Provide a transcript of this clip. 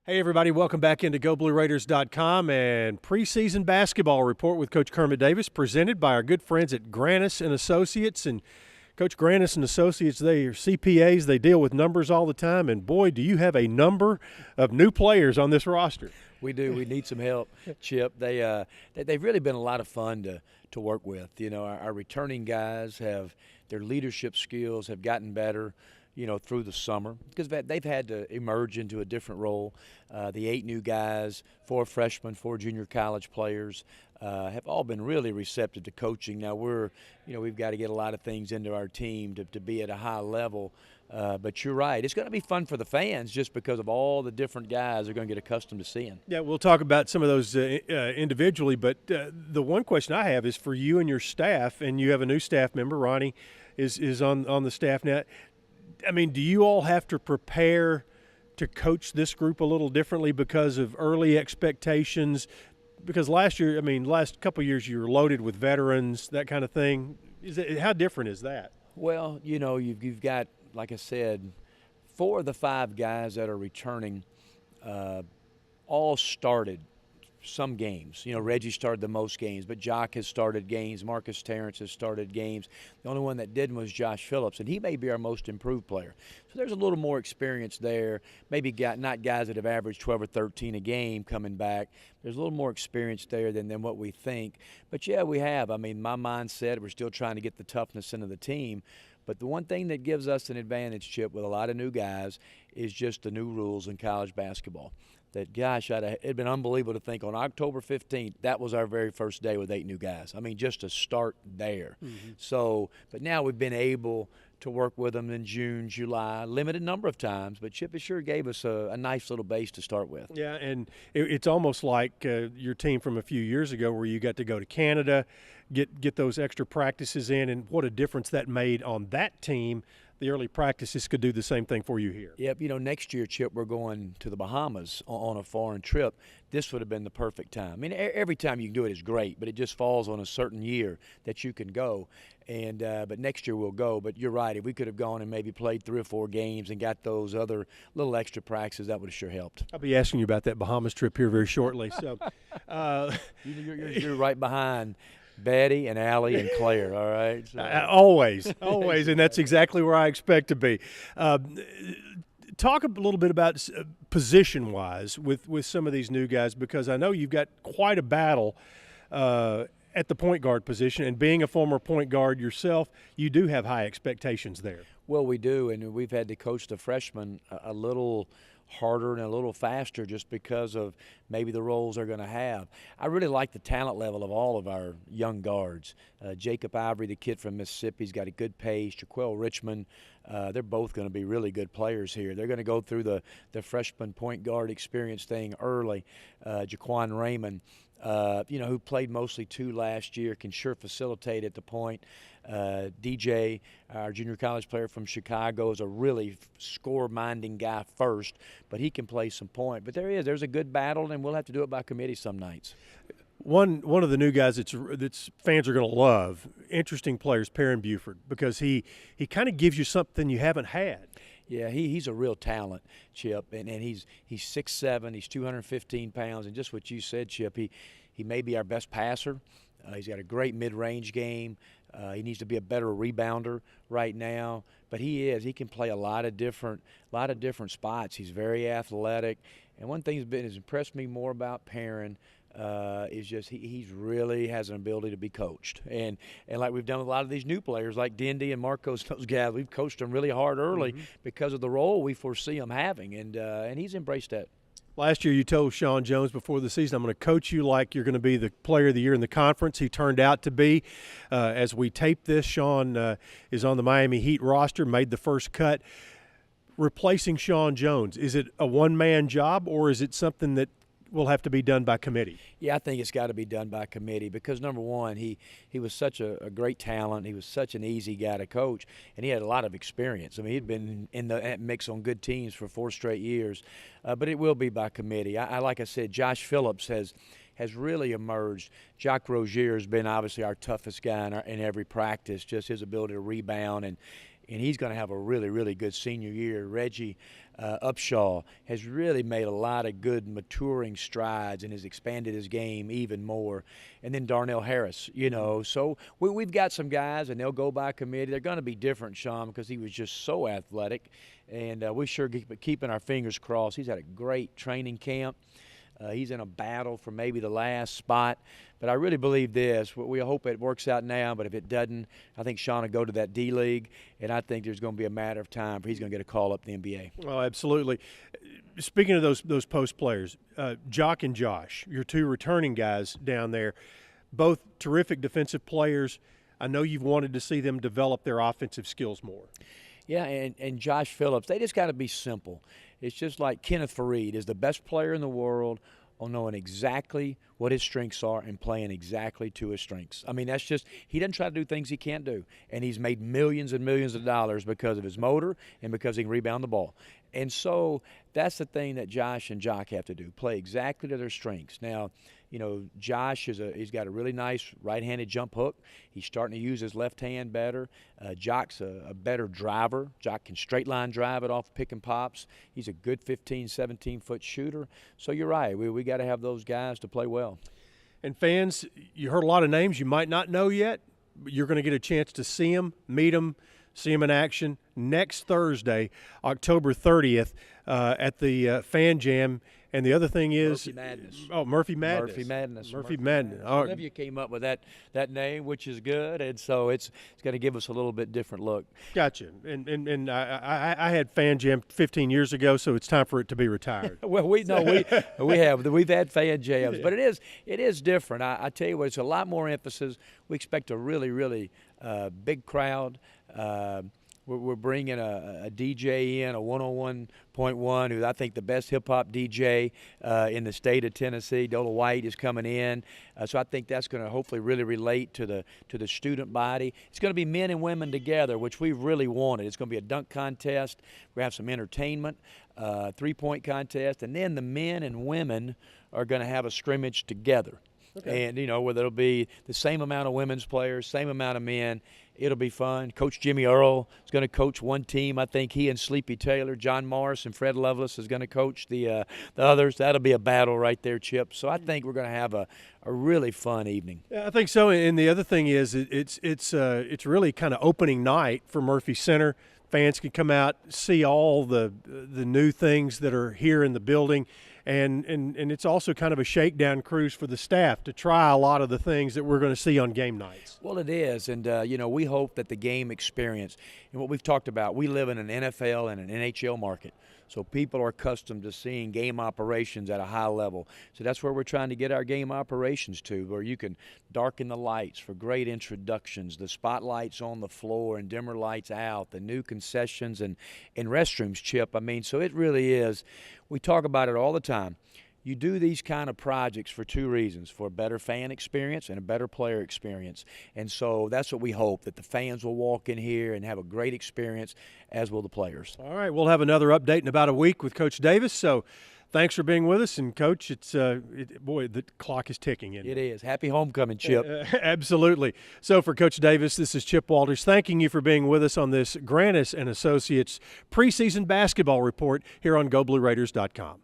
Hey, everybody, welcome back into GoBlueRaiders.com and preseason basketball report with Coach Kermit Davis, presented by our good friends at Grannis and Associates. And Coach, Grannis and Associates, they are CPAs. They deal with numbers all the time. And boy, do you have a number of new players on this roster. We do. We need some help, Chip. They've really been a lot of fun to work with. You know, our returning guys their leadership skills have gotten better, through the summer because they've had to emerge into a different role. The 8 new guys, 4 freshmen, 4 junior college players have all been really receptive to coaching. Now we've got to get a lot of things into our team to be at a high level. But you're right. It's going to be fun for the fans just because of all the different guys they're going to get accustomed to seeing. Yeah, we'll talk about some of those individually, but the one question I have is for you and your staff, and you have a new staff member, Ronnie, is on the staff now. I mean, do you all have to prepare to coach this group a little differently because of early expectations? Because last couple of years you were loaded with veterans, that kind of thing. How different is that? Well, you've got, like I said, 4 of the 5 guys that are returning all started some games. Reggie started the most games, but Jock has started games. Marcus Terrence has started games. The only one that didn't was Josh Phillips, and he may be our most improved player. So there's a little more experience there. Maybe not guys that have averaged 12 or 13 a game coming back. There's a little more experience there than what we think. But, yeah, we have. I mean, my mindset, we're still trying to get the toughness into the team. But the one thing that gives us an advantage, Chip, with a lot of new guys is just the new rules in college basketball. That, gosh, it'd been unbelievable to think on October 15th, that was our very first day with 8 new guys. I mean, just to start there. Mm-hmm. So, but now we've been able to work with them in June, July, limited number of times, but Chip, it sure gave us a nice little base to start with. Yeah, and it's almost like your team from a few years ago where you got to go to Canada, get those extra practices in, and what a difference that made on that team. The early practices could do the same thing for you here. Yep, next year, Chip, we're going to the Bahamas on a foreign trip. This would have been the perfect time. I mean, every time you can do it is great, but it just falls on a certain year that you can go. And but next year we'll go. But you're right, if we could have gone and maybe played 3 or 4 games and got those other little extra practices, that would have sure helped. I'll be asking you about that Bahamas trip here very shortly. So you're right behind Betty and Allie and Claire, all right? So. Always, and that's exactly where I expect to be. Talk a little bit about position-wise with some of these new guys, because I know you've got quite a battle at the point guard position, and being a former point guard yourself, you do have high expectations there. Well, we do, and we've had to coach the freshmen a little harder and a little faster just because of maybe the roles they're going to have. I really like the talent level of all of our young guards. Jacob Ivory, the kid from Mississippi, he's got a good pace. Jaquel Richmond, they're both going to be really good players here. They're going to go through the freshman point guard experience thing early. Jaquan Raymond, who played mostly 2 last year, can sure facilitate at the point. DJ, our junior college player from Chicago, is a really score-minding guy first, but he can play some point. But there's a good battle, and we'll have to do it by committee some nights. One of the new guys that's fans are going to love, interesting players, Perrin Buford, because he kind of gives you something you haven't had. Yeah, he's a real talent, Chip, and he's 6'7", he's 215 pounds, and just what you said, Chip, he may be our best passer. He's got a great mid-range game. He needs to be a better rebounder right now, but he can play a lot of different spots. He's very athletic, and one thing has impressed me more about Perrin is just he's really has an ability to be coached, and like we've done with a lot of these new players like Dindy and Marcos, those guys, we've coached them really hard early because of the role we foresee them having, and he's embraced that. Last year you told Sean Jones before the season, I'm going to coach you like you're going to be the player of the year in the conference. He turned out to be. As we tape this, Sean is on the Miami Heat roster, made the first cut. Replacing Sean Jones, is it a one-man job, or is it something that will have to be done by committee? Yeah, I think it's got to be done by committee because, number one, he was such a great talent. He was such an easy guy to coach, and he had a lot of experience. I mean, he'd been in the mix on good teams for 4 straight years, but it will be by committee. Like I said, Josh Phillips has really emerged. Jacques Rozier has been obviously our toughest guy in every practice, just his ability to rebound and and he's going to have a really, really good senior year. Reggie Upshaw has really made a lot of good maturing strides and has expanded his game even more. And then Darnell Harris, so we've got some guys, and they'll go by committee. They're going to be different, Sean, because he was just so athletic, and we sure keeping our fingers crossed. He's had a great training camp. He's in a battle for maybe the last spot. But I really believe this. We hope it works out now, but if it doesn't, I think Sean will go to that D-League, and I think there's going to be a matter of time for he's going to get a call up the NBA. Well, absolutely. Speaking of those post players, Jock and Josh, your two returning guys down there, both terrific defensive players. I know you've wanted to see them develop their offensive skills more. Yeah, and Josh Phillips, they just got to be simple. It's just like Kenneth Fareed is the best player in the world on knowing exactly what his strengths are and playing exactly to his strengths. I mean, that's just – he doesn't try to do things he can't do. And he's made millions and millions of dollars because of his motor and because he can rebound the ball. And so that's the thing that Josh and Jock have to do, play exactly to their strengths. Now, Josh he's got a really nice right-handed jump hook. He's starting to use his left hand better. Jock's a better driver. Jock can straight line drive it off pick and pops. He's a good 15, 17-foot shooter. So you're right. We got to have those guys to play well. And fans, you heard a lot of names you might not know yet, but you're going to get a chance to see them, meet them, see them in action next Thursday, October 30th, at the Fan Jam. And the other thing is Murphy Madness. Oh, Murphy Madness. Murphy Madness. Olivia came up with that name, which is good, and so it's going to give us a little bit different look. Gotcha. And I had Fan Jam 15 years ago, so it's time for it to be retired. Well, we've had Fan Jams, but it is different. I tell you what, it's a lot more emphasis. We expect a really, really big crowd. We're bringing a DJ in, a 101.1, who's I think the best hip-hop DJ in the state of Tennessee. Dola White is coming in. So I think that's going to hopefully really relate to the student body. It's going to be men and women together, which we've really wanted. It's going to be a dunk contest. We're going to have some entertainment, three-point contest, and then the men and women are going to have a scrimmage together. Okay. And, where there'll be the same amount of women's players, same amount of men. It'll be fun. Coach Jimmy Earl is going to coach one team. I think he and Sleepy Taylor, John Morris and Fred Lovelace is going to coach the others. That'll be a battle right there, Chip. So I think we're going to have a really fun evening. Yeah, I think so. And the other thing is it's really kind of opening night for Murphy Center. Fans can come out, see all the new things that are here in the building. And it's also kind of a shakedown cruise for the staff to try a lot of the things that we're going to see on game nights. Well, it is. And, we hope that the game experience, and what we've talked about, we live in an NFL and an NHL market. So people are accustomed to seeing game operations at a high level. So that's where we're trying to get our game operations to, where you can darken the lights for great introductions, the spotlights on the floor and dimmer lights out, the new concessions and restrooms, Chip. I mean, so it really is. We talk about it all the time. You do these kind of projects for two reasons, for a better fan experience and a better player experience. And so that's what we hope, that the fans will walk in here and have a great experience, as will the players. All right, we'll have another update in about a week with Coach Davis. So thanks for being with us. And, Coach, boy, the clock is ticking. It is. Happy homecoming, Chip. Absolutely. So for Coach Davis, this is Chip Walters thanking you for being with us on this Grannis and Associates preseason basketball report here on GoBlueRaiders.com.